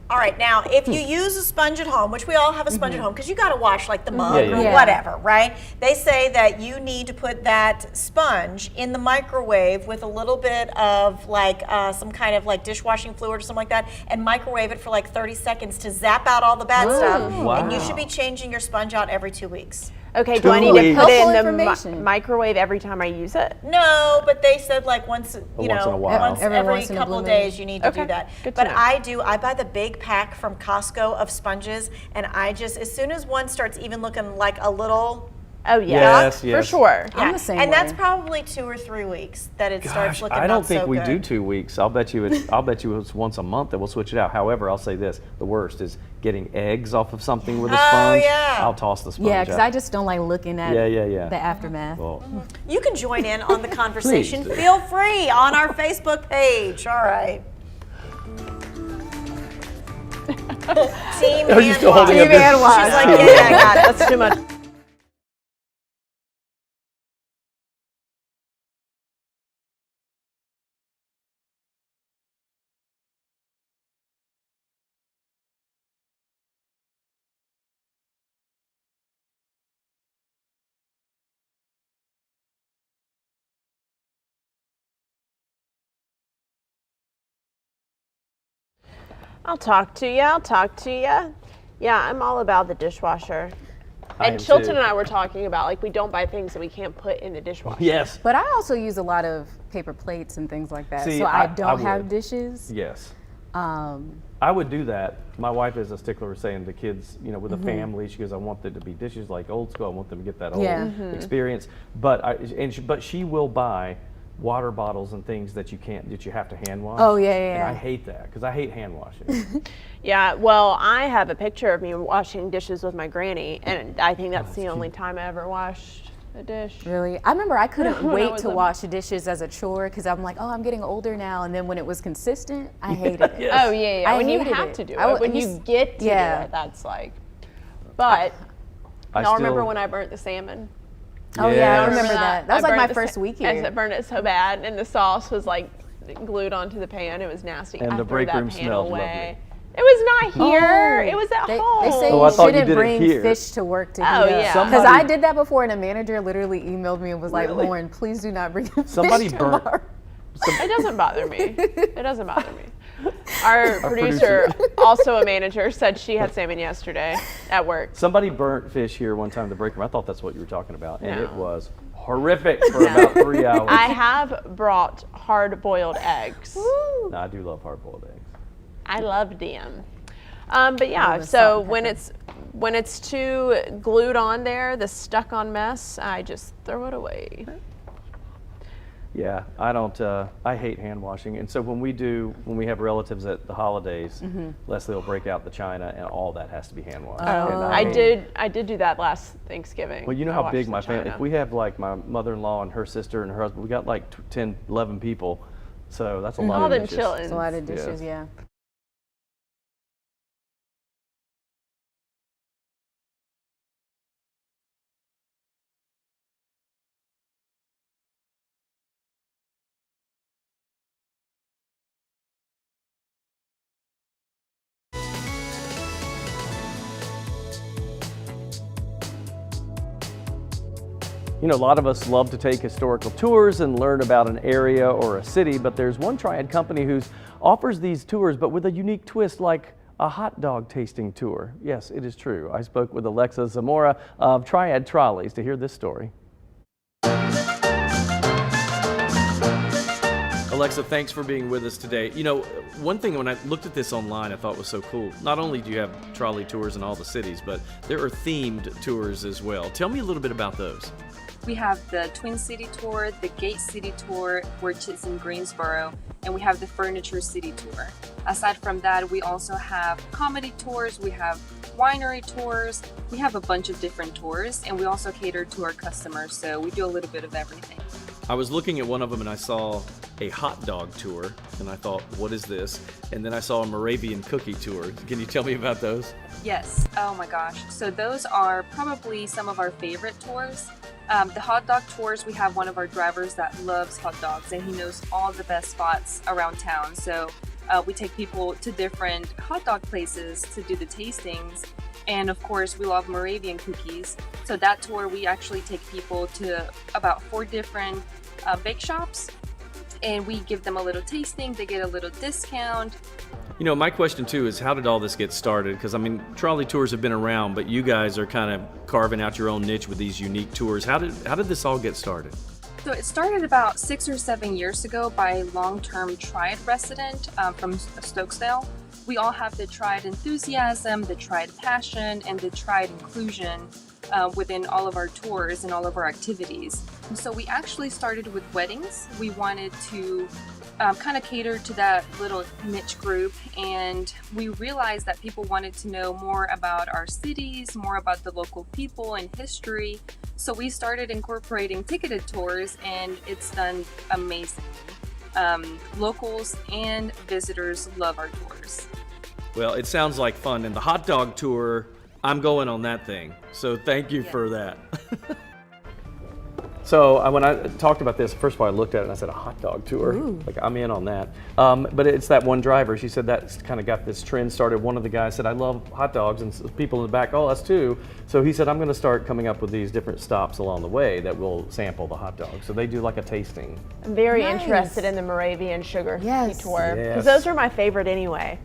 All right, now, if you use a sponge at home, which we all have a sponge at home, because you got to wash like the mug or whatever, right? They say that you need to put that sponge in the microwave with a little bit of like some kind of like dishwashing fluid or something like that, and microwave it for like 30 seconds to zap out all the bad stuff. Wow. And you should be changing your sponge out every 2 weeks. Okay, do I need to put it in the information. microwave every time I use it? No, but they said like once, you Once in a know, while. once Every every once in a couple blue of moon. days you need to do that. good to But know. I buy the big pack from Costco of sponges, and I just, as soon as one starts even looking like a little, Oh yeah, Yes, for sure. I'm the same and that's way. probably 2 or 3 weeks that it starts Gosh, looking I don't not think so we good. do 2 weeks. I'll bet you it's once a month that we'll switch it out. However, I'll say this: the worst is getting eggs off of something with a sponge. yeah. I'll toss the sponge Yeah, because out. I just don't like looking at the aftermath. Well, You can join in on the conversation. Please do. Feel free on our Facebook page. All right. Team Are you still holding hand up wash. this? She's like, yeah, I got it. That's too much. I'll talk to you. I'll talk to you. Yeah, I'm all about the dishwasher. And Chilton and I were talking about, like, we don't buy things that we can't put in the dishwasher. Yes. But I also use a lot of paper plates and things like that. See, so I I don't have would. dishes. Yes. Um, I would do that. My wife is a stickler saying the kids, you know, with a Mhm. family, she goes, I want there to be dishes like old school. I want them to get that old Yeah. Mhm. experience. But but she will buy water bottles and things that you have to hand wash. Oh, yeah, And yeah. I hate that because I hate hand washing. Yeah, well, I have a picture of me washing dishes with my granny, and I think that's the only time I ever washed a dish. Really? I remember I couldn't When I wait was to little. wash the dishes as a chore because I'm like, oh, I'm getting older now. And then when it was consistent, I hated it. Yes. Oh, yeah, yeah. I When you hated have it. to do I it, would- when you get to do it, that's like, but y'all remember when I burnt the salmon? Oh, yeah, I remember that. That was like my first week here. I burned it so bad, and the sauce was like glued onto the pan. It was nasty. And I the threw break that room pan smelled away. It was not here. It was at home. They say Oh, I you thought you shouldn't did it bring here. fish to work to Oh, heat up. yeah. Because I did that before, and a manager literally emailed me and was like, Really? Lauren, please do not bring Somebody fish burnt. tomorrow. It doesn't bother me. It doesn't bother me. Our producer, also a manager, said she had salmon yesterday at work. Somebody burnt fish here one time in the break room. I thought that's what you were talking about. And No. it was horrific for about 3 hours. I have brought hard-boiled eggs. No, I do love hard-boiled eggs. I love them. But yeah, the so salt and when it's too glued on there, the stuck-on mess, I just throw it away. Yeah, I don't. I hate hand washing, and so when we have relatives at the holidays, Leslie will break out the china, and all that has to be hand washed. Oh, And I did do that last Thanksgiving. Well, you know I how washed big the my family. china. If we have like my mother-in-law and her sister and her husband, we got like 10, 11 people, so that's a lot All of them dishes. chillin'. It's a lot of dishes, yeah. You know, a lot of us love to take historical tours and learn about an area or a city, but there's one Triad company who offers these tours, but with a unique twist, like a hot dog tasting tour. Yes, it is true. I spoke with Alexa Zamora of Triad Trolleys to hear this story. Alexa, thanks for being with us today. You know, one thing when I looked at this online I thought was so cool. Not only do you have trolley tours in all the cities, but there are themed tours as well. Tell me a little bit about those. We have the Twin City Tour, the Gate City Tour, which is in Greensboro, and we have the Furniture City Tour. Aside from that, we also have comedy tours, we have winery tours, we have a bunch of different tours, and we also cater to our customers, so we do a little bit of everything. I was looking at one of them and I saw a hot dog tour, and I thought, what is this? And then I saw a Moravian cookie tour. Can you tell me about those? Yes, oh my gosh. So those are probably some of our favorite tours. The hot dog tours, we have one of our drivers that loves hot dogs and he knows all the best spots around town. So we take people to different hot dog places to do the tastings. And of course, we love Moravian cookies. So that tour, we actually take people to about 4 different bake shops and we give them a little tasting. They get a little discount. You know, my question too is how did all this get started? Because I mean, trolley tours have been around, but you guys are kind of carving out your own niche with these unique tours. How did this all get started? So it started about 6 or 7 years ago by a long-term Triad resident from Stokesdale. We all have the Triad enthusiasm, the Triad passion, and the Triad inclusion within all of our tours and all of our activities. And so we actually started with weddings. We wanted to kind of cater to that little niche group, and we realized that people wanted to know more about our cities, more about the local people and history. So we started incorporating ticketed tours, and it's done amazing. Locals and visitors love our tours. Well, it sounds like fun. And the hot dog tour, I'm going on that thing. So thank you for that. So when I talked about this, first of all, I looked at it and I said, a hot dog tour. Ooh. Like, I'm in on that. But it's that one driver. She said that's kind of got this trend started. One of the guys said, I love hot dogs. And people in the back, oh, us too. So he said, I'm going to start coming up with these different stops along the way that will sample the hot dogs. So they do like a tasting. I'm very interested in the Moravian sugar cookie tour. Because those are my favorite anyway.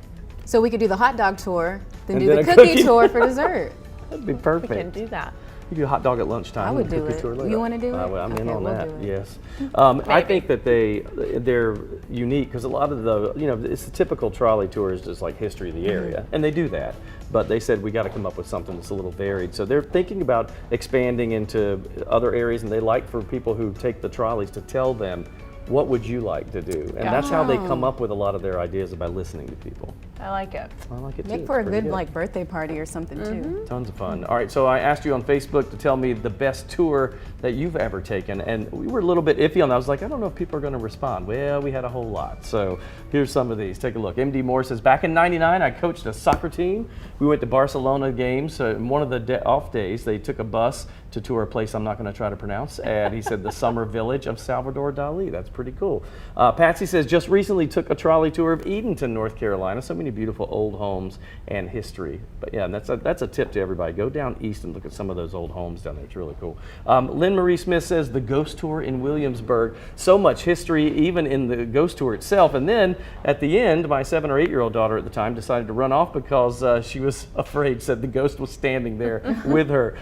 So we could do the hot dog tour, then And do then the a cookie cookie. tour for dessert. That'd be perfect. We can do that. You do a hot dog at lunchtime. I would and do cookie it. tour later. You wanna do it? I'm in Okay, on we'll that. do it. Yes. I think that they're unique because a lot of the it's the typical trolley tour is just like history of the area, and they do that. But they said we got to come up with something that's a little varied. So they're thinking about expanding into other areas, and they like for people who take the trolleys to tell them, what would you like to do? And that's how they come up with a lot of their ideas by listening to people. I like it. I like it too. Make for a Pretty good like birthday party or something too. Tons of fun. All right, so I asked you on Facebook to tell me the best tour that you've ever taken, and we were a little bit iffy on that. I was like, I don't know if people are going to respond. Well, we had a whole lot. So here's some of these. Take a look. MD Moore says, back in '99, I coached a soccer team. We went to Barcelona games. And one of the off days, they took a bus to tour a place I'm not going to try to pronounce, and he said the summer village of Salvador Dali. That's pretty cool. Patsy says, just recently took a trolley tour of Edenton, North Carolina. So many beautiful old homes and history. But yeah, that's a tip to everybody. Go down east and look at some of those old homes down there. It's really cool. Lynn Marie Smith says, the ghost tour in Williamsburg. So much history, even in the ghost tour itself. And then at the end, my 7 or 8 year old daughter at the time decided to run off because she was afraid, said the ghost was standing there with her.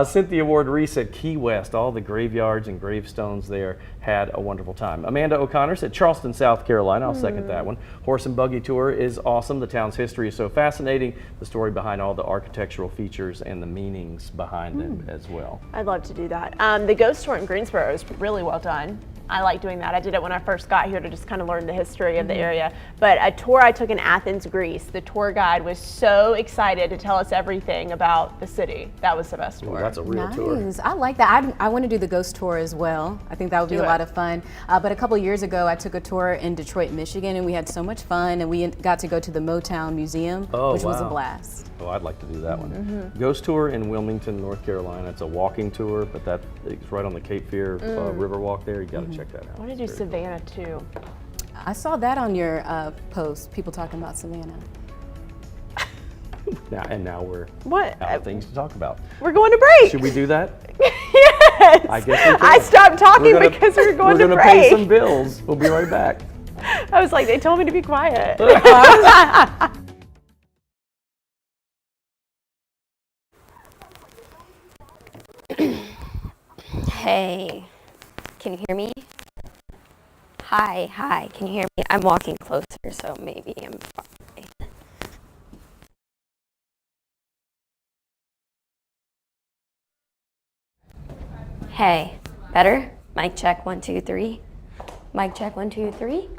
Cynthia Ward Reese said Key West, all the graveyards and gravestones there, had a wonderful time. Amanda O'Connor said Charleston, South Carolina. I'll second that one. Horse and buggy tour is awesome. The town's history is so fascinating. The story behind all the architectural features and the meanings behind them as well. I'd love to do that. The ghost tour in Greensboro is really well done. I like doing that. I did it when I first got here to just kind of learn the history of the area. But a tour I took in Athens, Greece, the tour guide was so excited to tell us everything about the city. That was the best tour. Ooh, that's a real tour. Nice. I like that. I want to do the ghost tour as well. I think that would be a lot of fun. But a couple years ago, I took a tour in Detroit, Michigan, and we had so much fun. And we got to go to the Motown Museum, which was a blast. Oh, I'd like to do that one. Ghost tour in Wilmington, North Carolina. It's a walking tour, but it's right on the Cape Fear Riverwalk there. You got to check that out. I want to do Savannah too. I saw that on your post, people talking about Savannah. Now we're out of things to talk about. We're going to break. Should we do that? Yes. I guess we can. I stopped talking because we were going to break. We're going to pay some bills. We'll be right back. I was like, they told me to be quiet. Hey, can you hear me? Hi, can you hear me? I'm walking closer, so maybe I'm fine. Hey, better? Mic check 1 2 3. Mic check 1 2 3.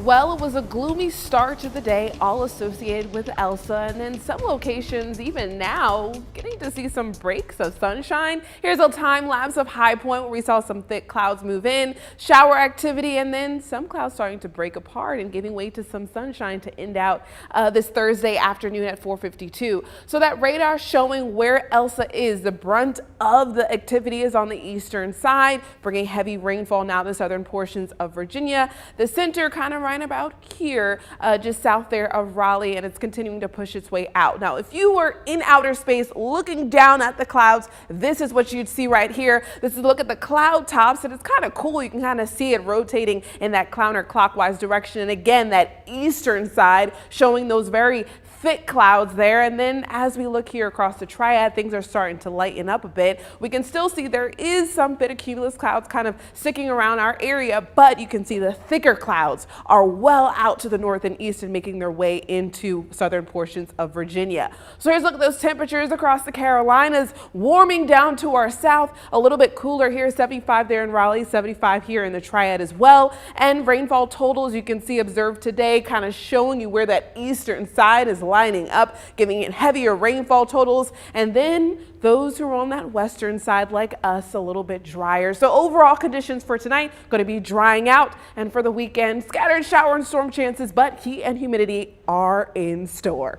Well, it was a gloomy start to the day, all associated with Elsa, and in some locations, even now, getting to see some breaks of sunshine. Here's a time lapse of High Point where we saw some thick clouds move in, shower activity, and then some clouds starting to break apart and giving way to some sunshine to end out this Thursday afternoon at 4:52. So that radar showing where Elsa is. The brunt of the activity is on the eastern side, bringing heavy rainfall now to southern portions of Virginia. The center kind of right about here, just south there of Raleigh, and it's continuing to push its way out. Now, if you were in outer space looking down at the clouds, this is what you'd see right here. This is a look at the cloud tops, and it's kind of cool. You can kind of see it rotating in that counterclockwise direction. And again, that eastern side showing those very thick clouds there. And then as we look here across the triad, things are starting to lighten up a bit. We can still see there is some bit of cumulus clouds kind of sticking around our area, but you can see the thicker clouds are well out to the north and east and making their way into southern portions of Virginia. So here's a look at those temperatures across the Carolinas, warming down to our south, a little bit cooler here, 75 there in Raleigh, 75 here in the triad as well. And rainfall totals you can see observed today, kind of showing you where that eastern side is lining up, giving it heavier rainfall totals. And then those who are on that western side like us, a little bit drier. So overall conditions for tonight going to be drying out, and for the weekend, scattered shower and storm chances, but heat and humidity are in store.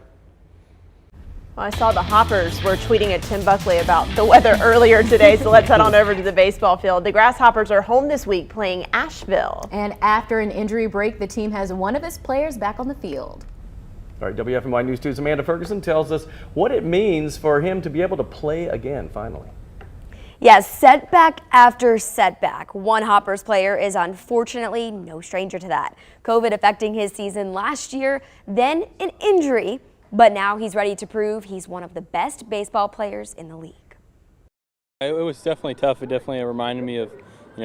Well, I saw the Hoppers were tweeting at Tim Buckley about the weather earlier today, so let's head on over to the baseball field. The Grasshoppers are home this week playing Asheville. And after an injury break, the team has one of its players back on the field. All right, WFMY News 2's Amanda Ferguson tells us what it means for him to be able to play again, finally. Yes, setback after setback. One Hoppers player is unfortunately no stranger to that. COVID affecting his season last year, then an injury, but now he's ready to prove he's one of the best baseball players in the league. It was definitely tough. It definitely reminded me of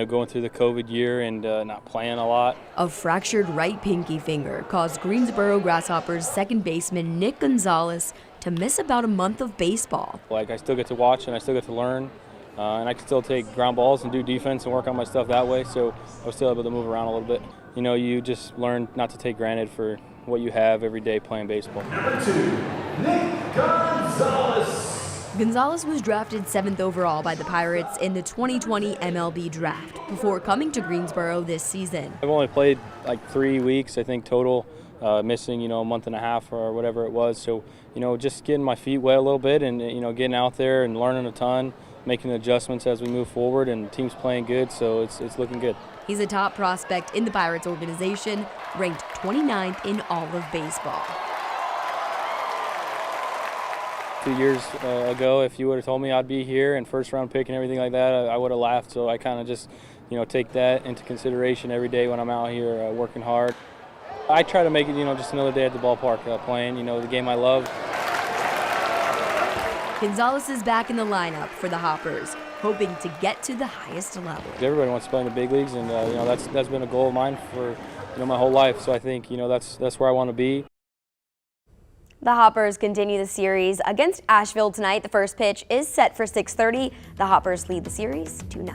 going through the COVID year and not playing a lot. A fractured right pinky finger caused Greensboro Grasshoppers second baseman Nick Gonzalez to miss about a month of baseball. Like, I still get to watch and I still get to learn, and I can still take ground balls and do defense and work on my stuff that way, so I was still able to move around a little bit. You just learn not to take granted for what you have every day playing baseball. Number 2, Nick Gonzalez. Gonzalez was drafted 7th overall by the Pirates in the 2020 MLB draft before coming to Greensboro this season. I've only played like 3 weeks, I think, total, missing, a month and a half or whatever it was. So, just getting my feet wet a little bit and, getting out there and learning a ton, making adjustments as we move forward, and the team's playing good, so it's looking good. He's a top prospect in the Pirates organization, ranked 29th in all of baseball. 2 years ago, if you would have told me I'd be here and first round pick and everything like that, I would have laughed. So I kind of just, take that into consideration every day when I'm out here working hard. I try to make it, just another day at the ballpark playing, the game I love. Gonzalez is back in the lineup for the Hoppers, hoping to get to the highest level. Everybody wants to play in the big leagues, and that's been a goal of mine for my whole life. So I think that's where I want to be. The Hoppers continue the series against Asheville tonight. The first pitch is set for 6:30. The Hoppers lead the series 2-0.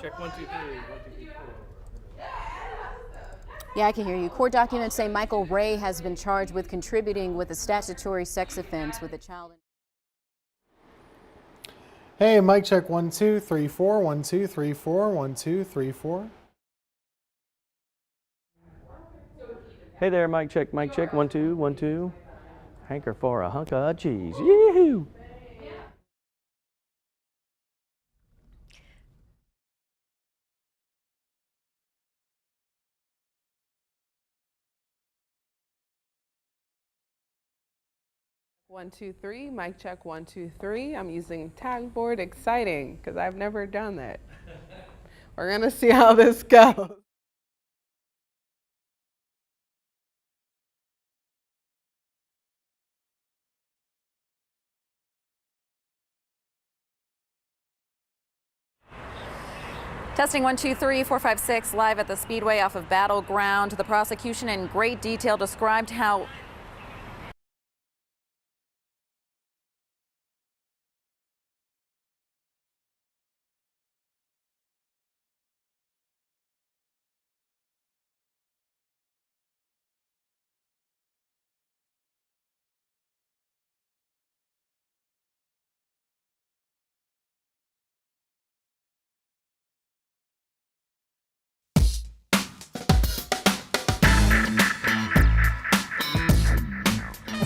Check 1, 2, 3. 1, 2, 3, 4. Yeah, I can hear you. Court documents say Michael Ray has been charged with contributing with a statutory sex offense with a child. Hey, mic check 1, 2, 3, 4. 1, 2, 3, 4. 1, 2, 3, 4. Hey there, mic check 1, 2, 1, 2. Hanker for a hunk of cheese. Yee-hoo! One, two, three. Mic check 1, 2, 3. I'm using tag board. Exciting, because I've never done that. We're gonna see how this goes. Testing 1, 2, 3, 4, 5, 6, live at the Speedway off of Battleground. The prosecution in great detail described how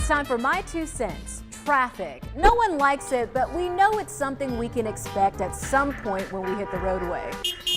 It's time for my 2 cents. Traffic. No one likes it, but we know it's something we can expect at some point when we hit the roadway.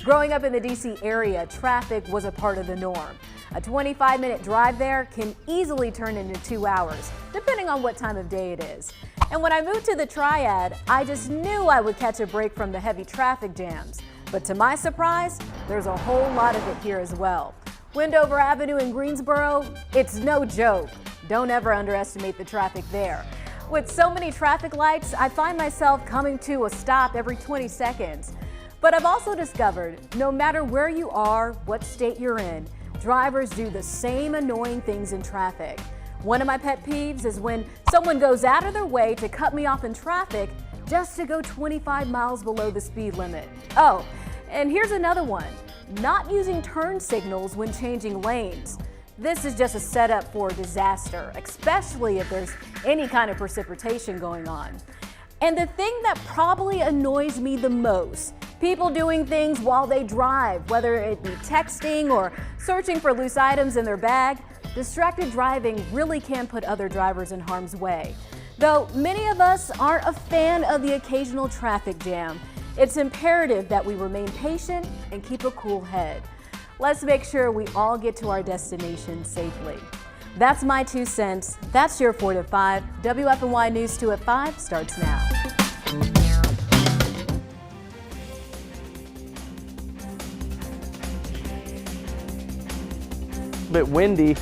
Growing up in the DC area, traffic was a part of the norm. A 25-minute drive there can easily turn into 2 hours, depending on what time of day it is. And when I moved to the Triad, I just knew I would catch a break from the heavy traffic jams. But to my surprise, there's a whole lot of it here as well. Wendover Avenue in Greensboro, it's no joke. Don't ever underestimate the traffic there. With so many traffic lights, I find myself coming to a stop every 20 seconds. But I've also discovered, no matter where you are, what state you're in, drivers do the same annoying things in traffic. One of my pet peeves is when someone goes out of their way to cut me off in traffic just to go 25 miles below the speed limit. Oh, and here's another one. Not using turn signals when changing lanes. This is just a setup for disaster, especially if there's any kind of precipitation going on. And the thing that probably annoys me the most, people doing things while they drive, whether it be texting or searching for loose items in their bag. Distracted driving really can put other drivers in harm's way. Though many of us aren't a fan of the occasional traffic jam, it's imperative that we remain patient and keep a cool head. Let's make sure we all get to our destination safely. That's my 2 cents. That's your 4 to 5. WFMY News 2 at 5 starts now. A bit windy.